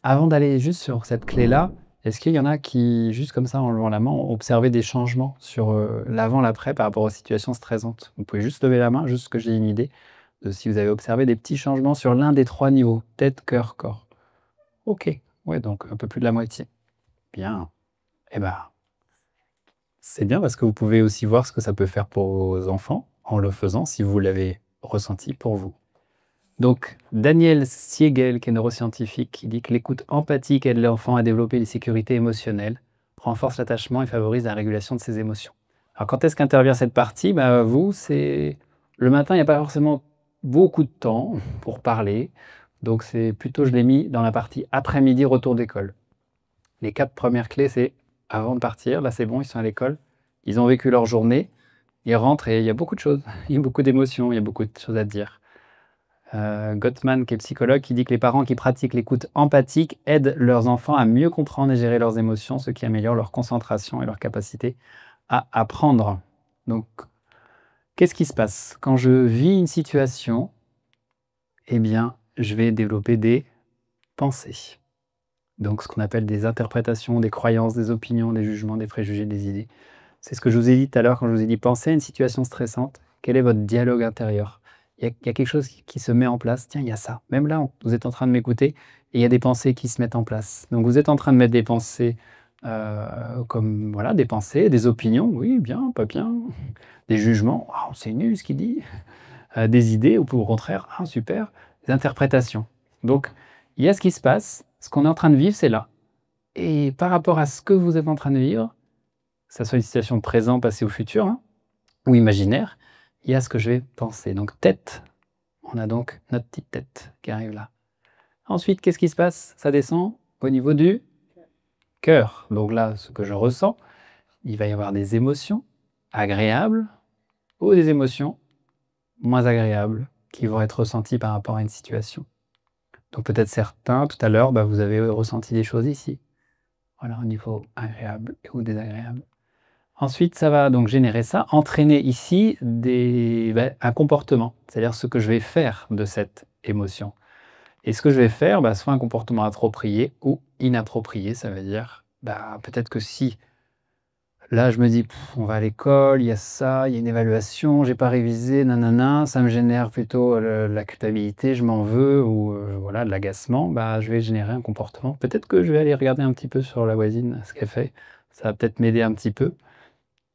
Avant d'aller juste sur cette clé-là, est-ce qu'il y en a qui, juste comme ça, en levant la main, ont observé des changements sur l'avant, l'après par rapport aux situations stressantes? Vous pouvez juste lever la main, juste que j'ai une idée de si vous avez observé des petits changements sur l'un des 3 niveaux, tête, cœur, corps. OK, ouais, donc un peu plus de la moitié. Bien. Eh ben, c'est bien parce que vous pouvez aussi voir ce que ça peut faire pour vos enfants en le faisant, si vous l'avez ressenti pour vous. Donc, Daniel Siegel, qui est neuroscientifique, qui dit que l'écoute empathique aide l'enfant à développer les sécurités émotionnelles, renforce l'attachement et favorise la régulation de ses émotions. Alors, quand est-ce qu'intervient cette partie? Vous, c'est le matin, il n'y a pas forcément beaucoup de temps pour parler. Donc, c'est plutôt, je l'ai mis dans la partie après-midi, retour d'école. Les 4 premières clés, c'est avant de partir. Là, c'est bon, ils sont à l'école. Ils ont vécu leur journée. Ils rentrent et il y a beaucoup de choses. Il y a beaucoup d'émotions, il y a beaucoup de choses à dire. Gottman, qui est psychologue, qui dit que les parents qui pratiquent l'écoute empathique aident leurs enfants à mieux comprendre et gérer leurs émotions, ce qui améliore leur concentration et leur capacité à apprendre. Donc, qu'est-ce qui se passe? Quand je vis une situation, eh bien, je vais développer des pensées. Donc, ce qu'on appelle des interprétations, des croyances, des opinions, des jugements, des préjugés, des idées. C'est ce que je vous ai dit tout à l'heure quand je vous ai dit pensez à une situation stressante. Quel est votre dialogue intérieur? Il y a quelque chose qui se met en place. Tiens, il y a ça. Même là, vous êtes en train de m'écouter et il y a des pensées qui se mettent en place. Donc, vous êtes en train de mettre des pensées comme voilà, des pensées, des opinions. Oui, bien, pas bien. Des jugements. Waouh, c'est nul ce qu'il dit. Des idées, ou au contraire, ah, super. Des interprétations. Donc, il y a ce qui se passe. Ce qu'on est en train de vivre, c'est là. Et par rapport à ce que vous êtes en train de vivre, que ça soit une situation présent, passé ou futur, hein, ou imaginaire, il y a ce que je vais penser. Donc tête, on a donc notre petite tête qui arrive là. Ensuite, qu'est-ce qui se passe? Ça descend au niveau du cœur. Donc là, ce que je ressens, il va y avoir des émotions agréables ou des émotions moins agréables qui vont être ressenties par rapport à une situation. Donc peut-être certains, tout à l'heure, vous avez ressenti des choses ici. Voilà, au niveau agréable ou désagréable. Ensuite, ça va donc générer ça, entraîner ici un comportement, c'est-à-dire ce que je vais faire de cette émotion. Et ce que je vais faire, soit un comportement approprié ou inapproprié, ça veut dire, peut-être que si, là je me dis: «On va à l'école, il y a ça, il y a une évaluation, j'ai pas révisé, nanana», ça me génère plutôt la culpabilité, je m'en veux ou voilà, de l'agacement, je vais générer un comportement. Peut-être que je vais aller regarder un petit peu sur la voisine ce qu'elle fait, ça va peut-être m'aider un petit peu.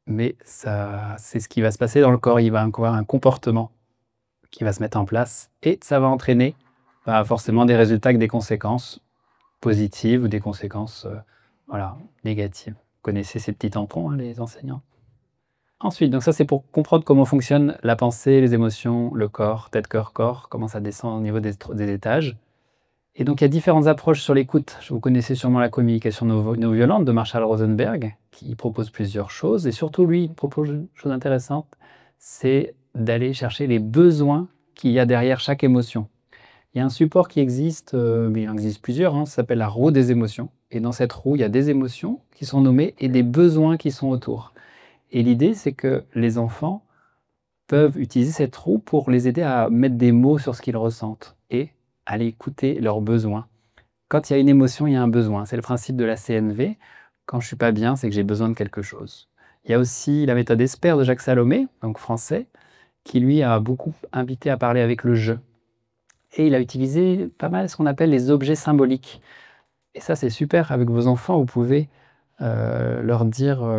Mais ça, c'est ce qui va se passer dans le corps. Il va y avoir un comportement qui va se mettre en place et ça va entraîner, forcément des résultats avec des conséquences positives ou des conséquences, voilà, négatives. Vous connaissez ces petits tampons, hein, les enseignants? Ensuite, donc ça, c'est pour comprendre comment fonctionne la pensée, les émotions, le corps, tête, cœur, corps, comment ça descend au niveau des étages. Et donc il y a différentes approches sur l'écoute. Vous connaissez sûrement la communication non violente de Marshall Rosenberg, qui propose plusieurs choses et surtout lui, il propose une chose intéressante, c'est d'aller chercher les besoins qu'il y a derrière chaque émotion. Il y a un support qui existe, mais il en existe plusieurs, hein, ça s'appelle la roue des émotions et dans cette roue, il y a des émotions qui sont nommées et des besoins qui sont autour. Et l'idée, c'est que les enfants peuvent utiliser cette roue pour les aider à mettre des mots sur ce qu'ils ressentent et aller écouter leurs besoins. Quand il y a une émotion, il y a un besoin. C'est le principe de la CNV. Quand je ne suis pas bien, c'est que j'ai besoin de quelque chose. Il y a aussi la méthode ESPER de Jacques Salomé, donc français, qui lui a beaucoup invité à parler avec le jeu. Et il a utilisé pas mal ce qu'on appelle les objets symboliques. Et ça, c'est super. Avec vos enfants, vous pouvez leur dire,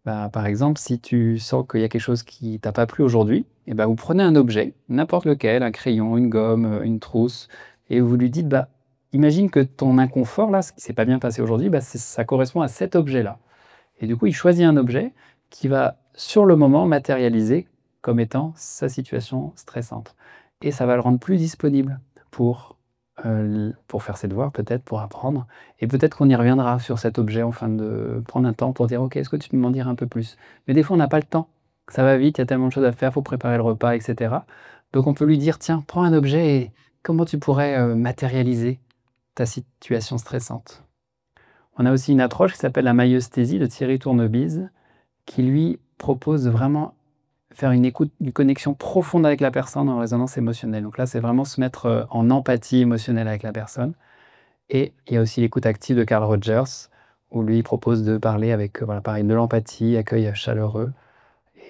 par exemple, si tu sens qu'il y a quelque chose qui t'a pas plu aujourd'hui, vous prenez un objet, n'importe lequel, un crayon, une gomme, une trousse, et vous lui dites, imagine que ton inconfort, là, ce qui s'est pas bien passé aujourd'hui, ça correspond à cet objet-là. Et du coup, il choisit un objet qui va, sur le moment, matérialiser comme étant sa situation stressante. Et ça va le rendre plus disponible pour faire ses devoirs, peut-être, pour apprendre. Et peut-être qu'on y reviendra sur cet objet en fin de prendre un temps pour dire: «OK, est-ce que tu peux m'en dire un peu plus?» Mais des fois, on n'a pas le temps. Ça va vite, il y a tellement de choses à faire, il faut préparer le repas et cetera. Donc on peut lui dire: «Tiens, prends un objet et comment tu pourrais, matérialiser ta situation stressante?» On a aussi une approche qui s'appelle la maïeusthésie de Thierry Tournebise, qui lui propose de vraiment faire une écoute, une connexion profonde avec la personne en résonance émotionnelle. Donc là, c'est vraiment se mettre, en empathie émotionnelle avec la personne Et il y a aussi l'écoute active de Carl Rogers, où lui il propose de parler avec, voilà, pareil, de l'empathie, accueil chaleureux.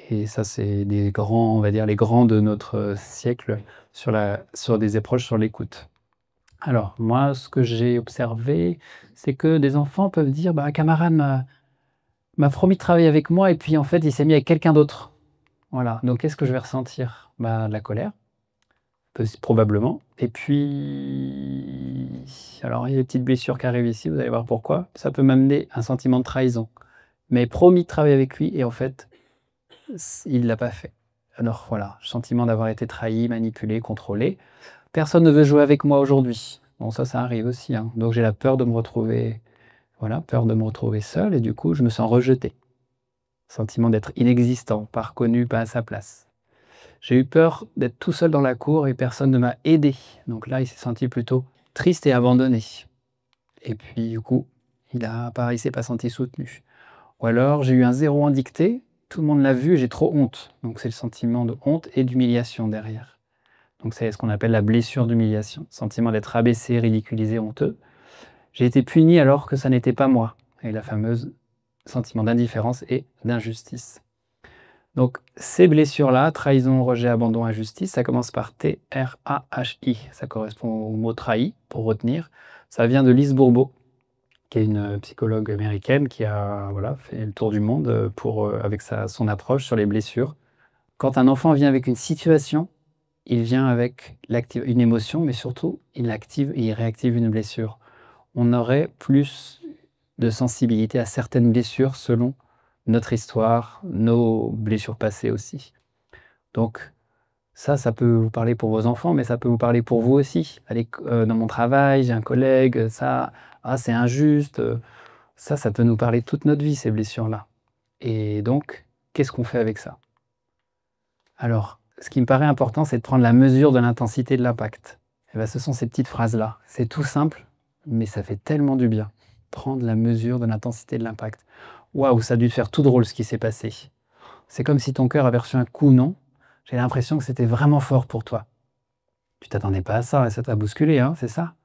Et ça, c'est des grands, on va dire, les grands de notre siècle sur des approches sur l'écoute. Alors, moi, ce que j'ai observé, c'est que des enfants peuvent dire: «Bah, un camarade m'a promis de travailler avec moi et puis, en fait, il s'est mis avec quelqu'un d'autre». Voilà, donc qu'est-ce que je vais ressentir? Bah, de la colère, probablement, et puis alors il y a des petites blessures qui arrivent ici, vous allez voir pourquoi. Ça peut m'amener un sentiment de trahison. Mais promis de travailler avec lui et en fait, il l'a pas fait. Alors voilà, sentiment d'avoir été trahi, manipulé, contrôlé. Personne ne veut jouer avec moi aujourd'hui. Bon, ça arrive aussi, hein. Donc j'ai la peur de me retrouver, voilà, peur de me retrouver seul et du coup, je me sens rejeté. Sentiment d'être inexistant, pas reconnu, pas à sa place. J'ai eu peur d'être tout seul dans la cour et personne ne m'a aidé. Donc là, il s'est senti plutôt triste et abandonné. Et puis du coup, il s'est pas senti soutenu. Ou alors j'ai eu un 0 en dictée, tout le monde l'a vu et j'ai trop honte. Donc c'est le sentiment de honte et d'humiliation derrière. Donc c'est ce qu'on appelle la blessure d'humiliation, sentiment d'être abaissé, ridiculisé, honteux. J'ai été puni alors que ça n'était pas moi, et la fameuse sentiment d'indifférence et d'injustice. Donc ces blessures-là, trahison, rejet, abandon, injustice, ça commence par T-R-A-H-I. Ça correspond au mot trahi, pour retenir. Ça vient de Lise Bourbeau, qui est une psychologue américaine qui a, voilà, fait le tour du monde avec son approche sur les blessures. Quand un enfant vient avec une situation, il vient avec une émotion, mais surtout, il réactive une blessure. On aurait plus de sensibilité à certaines blessures selon notre histoire, nos blessures passées aussi. Donc ça peut vous parler pour vos enfants, mais ça peut vous parler pour vous aussi. Dans mon travail, j'ai un collègue, ça, ah, c'est injuste. Ça peut nous parler toute notre vie, ces blessures-là. Et donc, qu'est-ce qu'on fait avec ça? Alors, ce qui me paraît important, c'est de prendre la mesure de l'intensité de l'impact. Et ben, ce sont ces petites phrases-là. C'est tout simple, mais ça fait tellement du bien. Prendre la mesure de l'intensité de l'impact. Waouh, ça a dû te faire tout drôle ce qui s'est passé. C'est comme si ton cœur avait reçu un coup, non? J'ai l'impression que c'était vraiment fort pour toi. Tu t'attendais pas à ça et ça t'a bousculé, hein, c'est ça?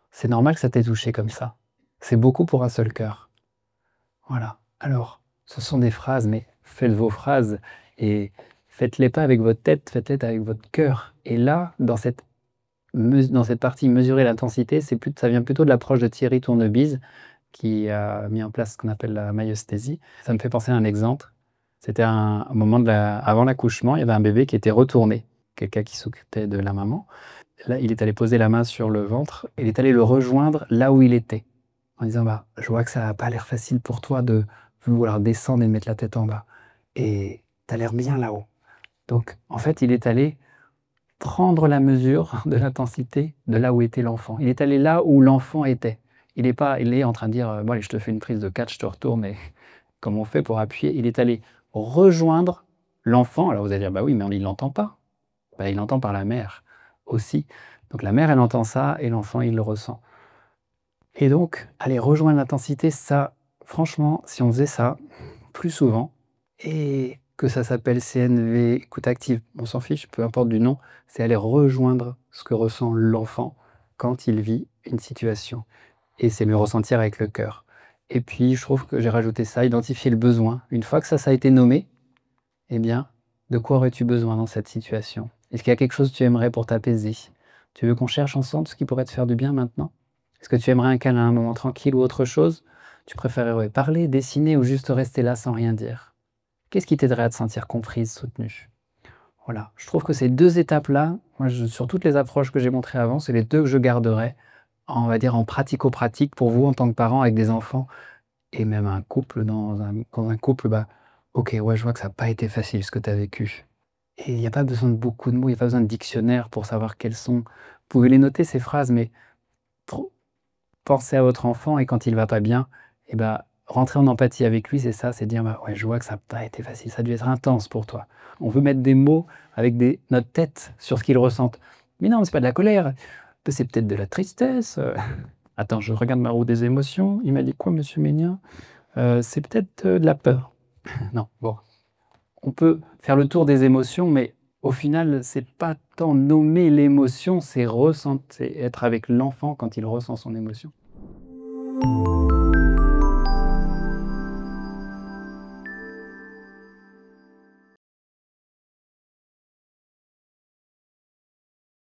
C'est normal que ça t'ait touché comme ça. C'est beaucoup pour un seul cœur. Voilà. Alors, ce sont des phrases, mais faites vos phrases et faites-les pas avec votre tête, faites-les avec votre cœur. Et là, dans cette partie mesurer l'intensité, ça vient plutôt de l'approche de Thierry Tournebise, qui a mis en place ce qu'on appelle la myostésie. Ça me fait penser à un exemple. C'était un moment avant l'accouchement, il y avait un bébé qui était retourné, quelqu'un qui s'occupait de la maman. Là, il est allé poser la main sur le ventre, il est allé le rejoindre là où il était, en disant: «Bah, je vois que ça n'a pas l'air facile pour toi de vouloir descendre et de mettre la tête en bas et tu as l'air bien là-haut». Donc en fait, il est allé prendre la mesure de l'intensité de là où était l'enfant. Il est allé là où l'enfant était. Il est en train de dire: «Bon allez, je te fais une prise de 4, je te retourne et comment on fait pour appuyer?» Il est allé rejoindre l'enfant. Alors vous allez dire: «Bah oui, mais il l'entend pas». Bah, il l'entend par la mère aussi. Donc la mère, elle entend ça et l'enfant, il le ressent. Et donc, aller rejoindre l'intensité, ça, franchement, si on faisait ça plus souvent, et que ça s'appelle CNV, écoute active, on s'en fiche, peu importe du nom, c'est aller rejoindre ce que ressent l'enfant quand il vit une situation. Et c'est le ressentir avec le cœur. Et puis, je trouve que j'ai rajouté ça, identifier le besoin. Une fois que ça a été nommé, eh bien, de quoi aurais-tu besoin dans cette situation? Est-ce qu'il y a quelque chose que tu aimerais pour t'apaiser? Tu veux qu'on cherche ensemble ce qui pourrait te faire du bien maintenant? Est-ce que tu aimerais un câlin, un moment tranquille ou autre chose? Tu préférerais parler, dessiner ou juste rester là sans rien dire? Qu'est-ce qui t'aiderait à te sentir comprise, soutenue? Voilà, je trouve que ces 2 étapes-là, sur toutes les approches que j'ai montrées avant, c'est les 2 que je garderai, on va dire en pratico-pratique pour vous en tant que parent avec des enfants et même un couple dans un couple, bah, OK, ouais, je vois que ça n'a pas été facile ce que tu as vécu. Et il n'y a pas besoin de beaucoup de mots, il n'y a pas besoin de dictionnaire pour savoir quels sont. Vous pouvez les noter ces phrases, mais trop pensez à votre enfant et quand il va pas bien, et bah, rentrer en empathie avec lui, c'est ça, c'est dire: «Bah, ouais, je vois que ça n'a pas été facile, ça a dû être intense pour toi». On veut mettre des mots avec notre tête sur ce qu'ils ressentent. Mais non, c'est pas de la colère, c'est peut-être de la tristesse. Attends, je regarde ma roue des émotions. Il m'a dit quoi monsieur Ménien? C'est peut-être, de la peur. Non, bon, on peut faire le tour des émotions, mais Au final, c'est pas tant nommer l'émotion, c'est être avec l'enfant quand il ressent son émotion.